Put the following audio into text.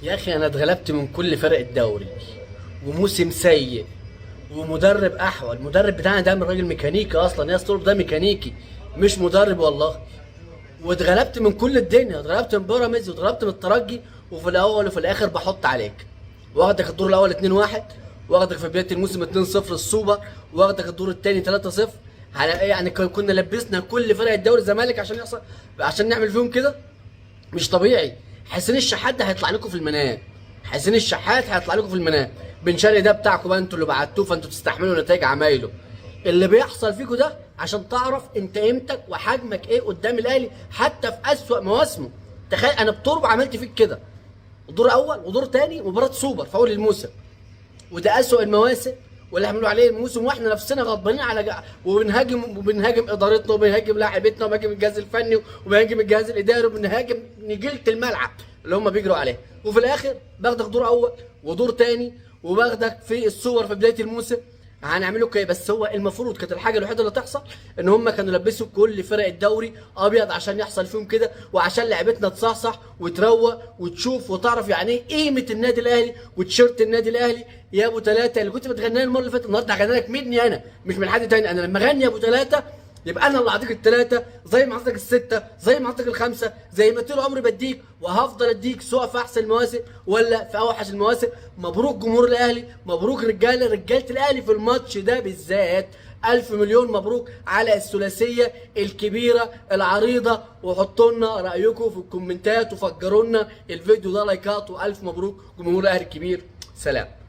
يا اخي انا اتغلبت من كل فرق الدوري، وموسم سيء، ومدرب احول. المدرب بتاعنا ده من راجل ميكانيكي اصلا، يا اسطورب ده ميكانيكي مش مدرب والله. واتغلبت من كل الدنيا، اتغلبت من بيراميدز واتغلبت من الترجي، وفي الاول وفي الاخر بحط عليك. واخدك الدور الاول 2-1، واخدك في بدايه الموسم 2-0 السوبر، واخدك الدور الثاني 3-0. يعني كنا لبسنا كل فرق الدوري الزمالك عشان يحصل، عشان نعمل فيهم كده. مش طبيعي. حسين الشحات ده هيطلع لكم في المنام. حسين الشحات هيطلع لكم في المنام. بن شرقي ده بتاعكم بقى، انتوا اللي بعتوه، فانتوا تستحملوا نتائج عمايله. اللي بيحصل فيكم ده عشان تعرف انت قيمتك وحجمك ايه قدام الاهلي حتى في اسوأ مواسمه. تخيل انا بتربع عملت فيك كده، دور اول ودور تاني مباراه سوبر في اول الموسم، وده اسوأ المواسم واللي عملوا عليه الموسم، واحنا نفسنا غضبانين على وبنهاجم ادارتنا، وبنهاجم لاعبتنا، وبنهاجم الجهاز الفني، وبنهاجم الجهاز الاداري، وبنهاجم نجيله الملعب اللي هم بيجروا عليه. وفي الاخر باخدك دور اول ودور تاني، وباخدك في الصور في بدايه الموسم. هنعمله كده. بس هو المفروض كانت الحاجه الوحيده اللي تحصل ان هم كانوا لبسوا كل فرق الدوري ابيض عشان يحصل فيهم كده، وعشان لعبتنا تصحصح وتروق وتشوف وتعرف يعني ايه قيمه النادي الاهلي وتيشيرت النادي الاهلي. يا ابو ثلاثه اللي كنت بتغنيها المره اللي فاتت، النهارده هغني لك مني انا مش من حد تاني. انا لما اغني يا ابو ثلاثه يبقى انا اللي اعطيك الثلاثه، زي ما اعطيك السته، زي ما اعطيك الخمسه، زي ما طول عمري بديك وهفضل اديك، سواء في احسن المواسم ولا في اوحش المواسم. مبروك جمهور الاهلي، مبروك رجاله الاهلي في الماتش ده بالذات. الف مليون مبروك على الثلاثيه الكبيره العريضه. وحطوا لنا رايكم في الكومنتات، وفجروا لنا الفيديو ده لايكات، والف مبروك جمهور الاهلي الكبير. سلام.